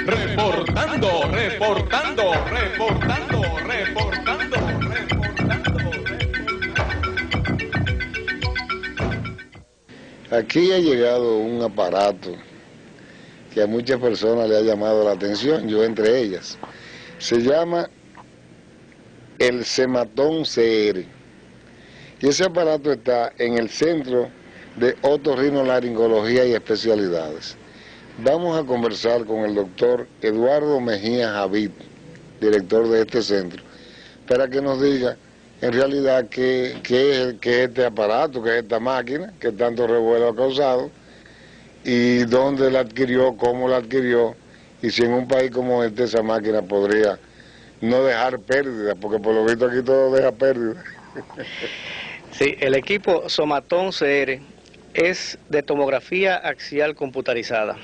Reportando. Aquí ha llegado un aparato que a muchas personas le ha llamado la atención, yo entre ellas. Se llama el Sematón CR. Y ese aparato está en el Centro de Otorrinolaringología y Especialidades. Vamos a conversar con el doctor Eduardo Mejía Javid, director de este centro, para que nos diga en realidad qué es este aparato, qué es esta máquina, que tanto revuelo ha causado, y dónde la adquirió, cómo la adquirió, y si en un país como este esa máquina podría no dejar pérdida, porque por lo visto aquí todo deja pérdida. Sí, el equipo Somatón CR es de tomografía axial computarizada.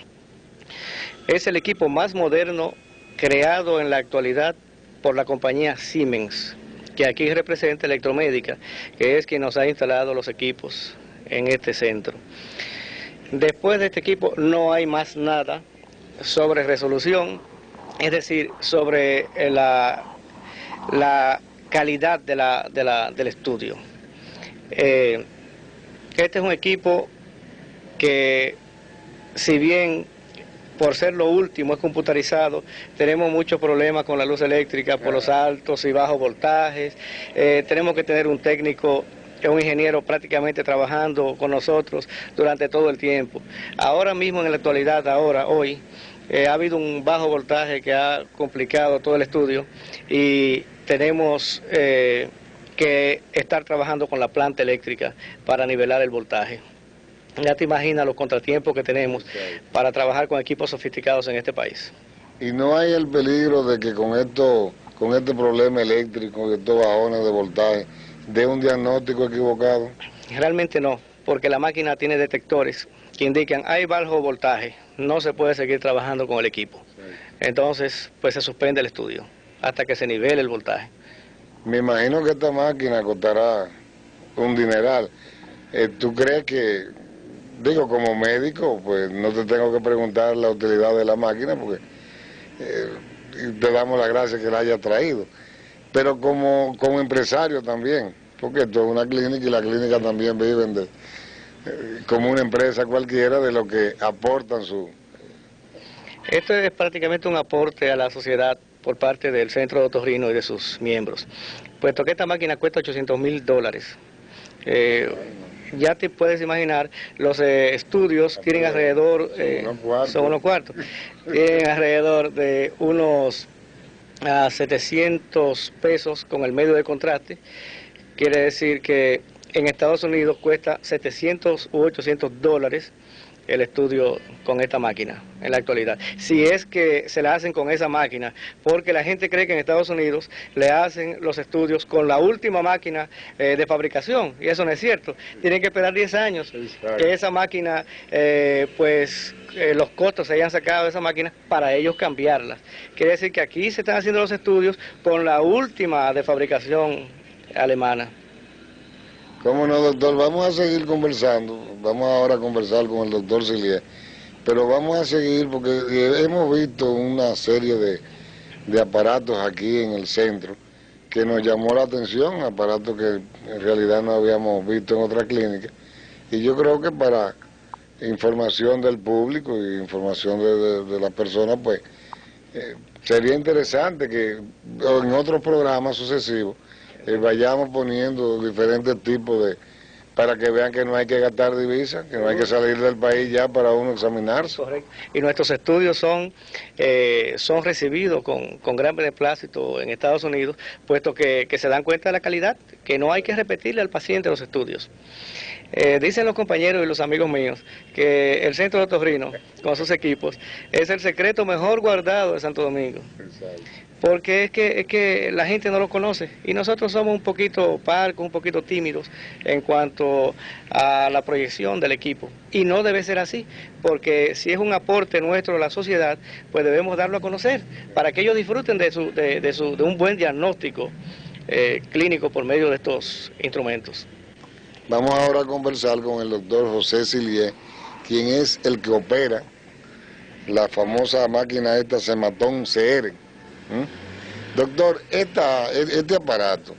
Es el equipo más moderno creado en la actualidad por la compañía Siemens, que aquí representa Electromédica, que es quien nos ha instalado los equipos en este centro. Después de este equipo no hay más nada sobre resolución, es decir, sobre la calidad del estudio. Este es un equipo que, si bien por ser lo último es computarizado, tenemos muchos problemas con la luz eléctrica por los altos y bajos voltajes. Tenemos que tener un técnico, un ingeniero prácticamente trabajando con nosotros durante todo el tiempo. Ahora mismo, en la actualidad, hoy, ha habido un bajo voltaje que ha complicado todo el estudio y tenemos que estar trabajando con la planta eléctrica para nivelar el voltaje. Ya te imaginas los contratiempos que tenemos para trabajar con equipos sofisticados en este país. Y no hay el peligro de que con este problema eléctrico, de estos bajones de voltaje, dé un diagnóstico equivocado. Realmente no, porque la máquina tiene detectores que indican hay bajo voltaje, no se puede seguir trabajando con el equipo. Entonces, pues se suspende el estudio hasta que se nivele el voltaje. Me imagino que esta máquina costará un dineral. ¿Tú crees que, digo, como médico, pues no te tengo que preguntar la utilidad de la máquina, porque te damos las gracias que la haya traído, pero como empresario también, porque esto es una clínica y la clínica también viven como una empresa cualquiera de lo que aportan su... Esto es prácticamente un aporte a la sociedad por parte del Centro de Otorrino y de sus miembros, puesto que esta máquina cuesta $800,000. Ya te puedes imaginar, los estudios tienen alrededor, son unos cuartos, tienen alrededor de unos 700 pesos con el medio de contraste. Quiere decir que en Estados Unidos cuesta 700 u $800 el estudio con esta máquina en la actualidad. Si es que se la hacen con esa máquina, porque la gente cree que en Estados Unidos le hacen los estudios con la última máquina de fabricación, y eso no es cierto. Tienen que esperar 10 años que esa máquina, los costos se hayan sacado de esa máquina para ellos cambiarlas. Quiere decir que aquí se están haciendo los estudios con la última de fabricación alemana. ¿Cómo no, doctor? Vamos a seguir conversando, vamos ahora a conversar con el doctor Silier, pero vamos a seguir porque hemos visto una serie de aparatos aquí en el centro que nos llamó la atención, aparatos que en realidad no habíamos visto en otra clínica, y yo creo que para información del público y información de las personas, pues sería interesante que en otros programas sucesivos vayamos poniendo diferentes tipos para que vean que no hay que gastar divisas, que no hay que salir del país ya para uno examinarse. Correcto. Y nuestros estudios son recibidos con gran beneplácito en Estados Unidos, puesto que se dan cuenta de la calidad, que no hay que repetirle al paciente los estudios. Dicen los compañeros y los amigos míos que el Centro de Otorrino, con sus equipos, es el secreto mejor guardado de Santo Domingo. Exacto. Porque es que la gente no lo conoce y nosotros somos un poquito parcos, un poquito tímidos en cuanto a la proyección del equipo. Y no debe ser así, porque si es un aporte nuestro a la sociedad, pues debemos darlo a conocer para que ellos disfruten de un buen diagnóstico clínico por medio de estos instrumentos. Vamos ahora a conversar con el doctor José Silier, quien es el que opera la famosa máquina esta Sematón CR. Doctor, este aparato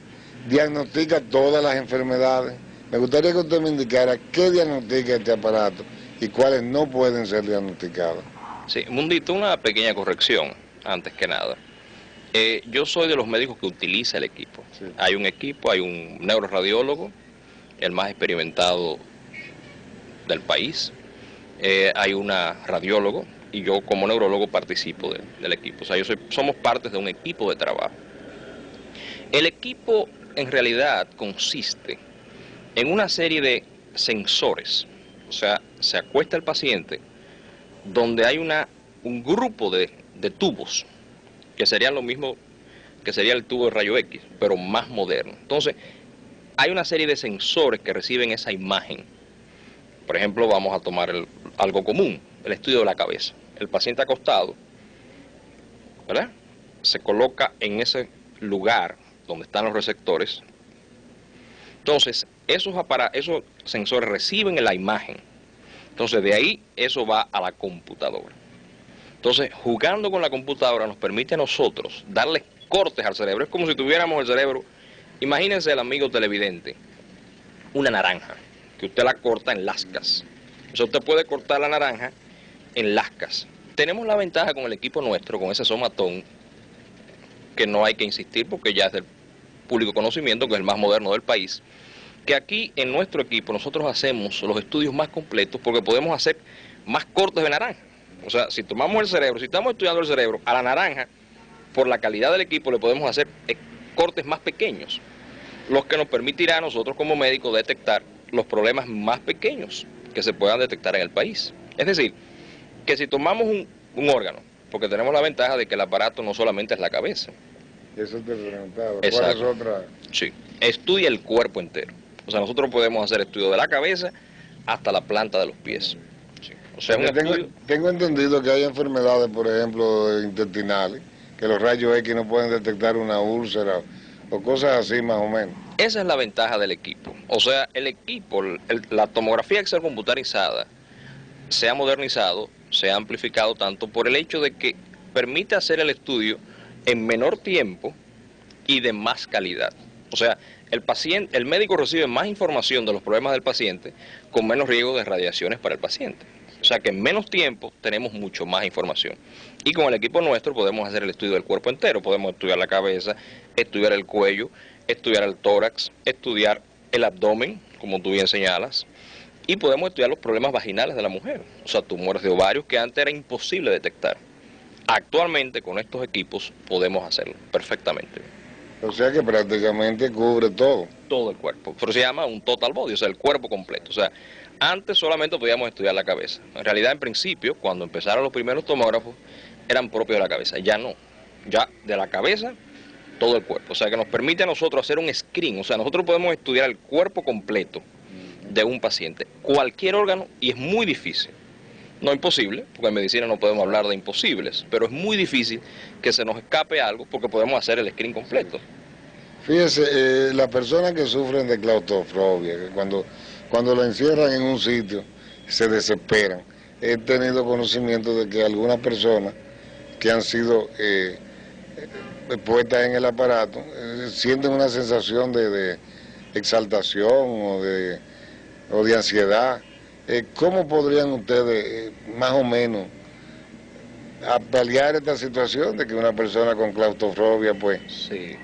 diagnostica todas las enfermedades. Me gustaría que usted me indicara qué diagnostica este aparato y cuáles no pueden ser diagnosticadas. Sí, Mundito, una pequeña corrección, antes que nada. Yo soy de los médicos que utiliza el equipo. Sí. Hay un equipo, hay un neuroradiólogo, el más experimentado del país. Hay una radiólogo y yo como neurólogo participo del equipo. O sea, somos partes de un equipo de trabajo. El equipo en realidad consiste en una serie de sensores. O sea, se acuesta el paciente donde hay un grupo de tubos que serían lo mismo que sería el tubo de rayo X, pero más moderno. Entonces, hay una serie de sensores que reciben esa imagen. Por ejemplo, vamos a tomar algo común, el estudio de la cabeza. El paciente acostado, ¿verdad?, se coloca en ese lugar donde están los receptores. Entonces, esos sensores reciben la imagen. Entonces, de ahí eso va a la computadora. Entonces, jugando con la computadora nos permite a nosotros darle cortes al cerebro. Es como si tuviéramos el cerebro, imagínense el amigo televidente, una naranja, que usted la corta en lascas. O sea, usted puede cortar la naranja en lascas. Tenemos la ventaja con el equipo nuestro, con ese Sematón, que no hay que insistir porque ya es del público conocimiento, que es el más moderno del país, que aquí en nuestro equipo nosotros hacemos los estudios más completos porque podemos hacer más cortes de naranja. O sea, si tomamos el cerebro, si estamos estudiando el cerebro, a la naranja, por la calidad del equipo, le podemos hacer cortes más pequeños, los que nos permitirá a nosotros como médicos detectar los problemas más pequeños que se puedan detectar en el país. Es decir, que si tomamos un órgano, porque tenemos la ventaja de que el aparato no solamente es la cabeza. Eso te preguntaba. Exacto. ¿Cuál es otra? Sí, estudia el cuerpo entero. O sea, nosotros podemos hacer estudio de la cabeza hasta la planta de los pies. Sí. O sea, tengo entendido que hay enfermedades, por ejemplo, intestinales, que los rayos X no pueden detectar una úlcera o cosas así más o menos. Esa es la ventaja del equipo. O sea, el equipo, la tomografía Excel computarizada se ha modernizado, se ha amplificado tanto por el hecho de que permite hacer el estudio en menor tiempo y de más calidad. O sea, el médico recibe más información de los problemas del paciente con menos riesgo de radiaciones para el paciente. O sea que en menos tiempo tenemos mucho más información. Y con el equipo nuestro podemos hacer el estudio del cuerpo entero. Podemos estudiar la cabeza, estudiar el cuello, estudiar el tórax, estudiar el abdomen, como tú bien señalas, y podemos estudiar los problemas vaginales de la mujer. O sea, tumores de ovarios que antes era imposible detectar. Actualmente con estos equipos podemos hacerlo perfectamente. O sea que prácticamente cubre todo. Todo el cuerpo. Pero se llama un total body, o sea, el cuerpo completo. O sea, antes solamente podíamos estudiar la cabeza. En realidad, en principio, cuando empezaron los primeros tomógrafos, eran propios de la cabeza. Ya no. Ya de la cabeza, todo el cuerpo. O sea, que nos permite a nosotros hacer un screen. O sea, nosotros podemos estudiar el cuerpo completo de un paciente, cualquier órgano, y es muy difícil. No imposible, porque en medicina no podemos hablar de imposibles, pero es muy difícil que se nos escape algo porque podemos hacer el screen completo. Fíjese, las personas que sufren de claustrofobia, que cuando lo encierran en un sitio se desesperan. He tenido conocimiento de que algunas personas que han sido puestas en el aparato sienten una sensación de exaltación o de ansiedad. ¿Cómo podrían ustedes más o menos paliar esta situación de que una persona con claustrofobia pues... Sí.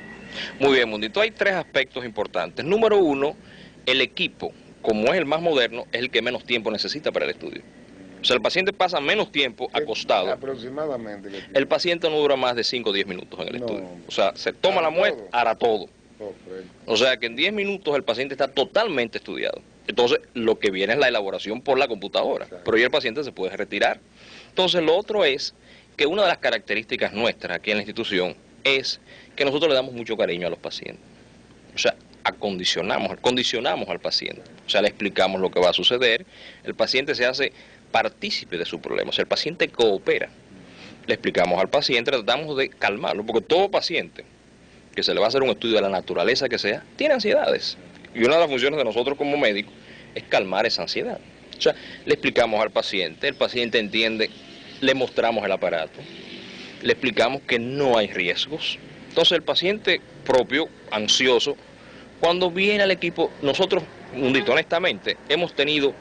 Muy bien, Mundito, hay tres aspectos importantes. Número uno, el equipo, como es el más moderno, es el que menos tiempo necesita para el estudio. O sea, el paciente pasa menos tiempo acostado. Aproximadamente. El paciente no dura más de 5 o 10 minutos en el estudio. O sea, se toma la muestra, hará todo. O sea, que en 10 minutos el paciente está totalmente estudiado. Entonces, lo que viene es la elaboración por la computadora, pero ya el paciente se puede retirar. Entonces, lo otro es que una de las características nuestras aquí en la institución es que nosotros le damos mucho cariño a los pacientes. O sea, condicionamos al paciente. O sea, le explicamos lo que va a suceder, el paciente se hace partícipe de su problema, o sea, el paciente coopera. Le explicamos al paciente, tratamos de calmarlo, porque todo paciente que se le va a hacer un estudio de la naturaleza que sea, tiene ansiedades. Y una de las funciones de nosotros como médicos es calmar esa ansiedad. O sea, le explicamos al paciente, el paciente entiende le mostramos el aparato, le explicamos que no hay riesgos. Entonces el paciente propio, ansioso, cuando viene al equipo, nosotros, honestamente, hemos tenido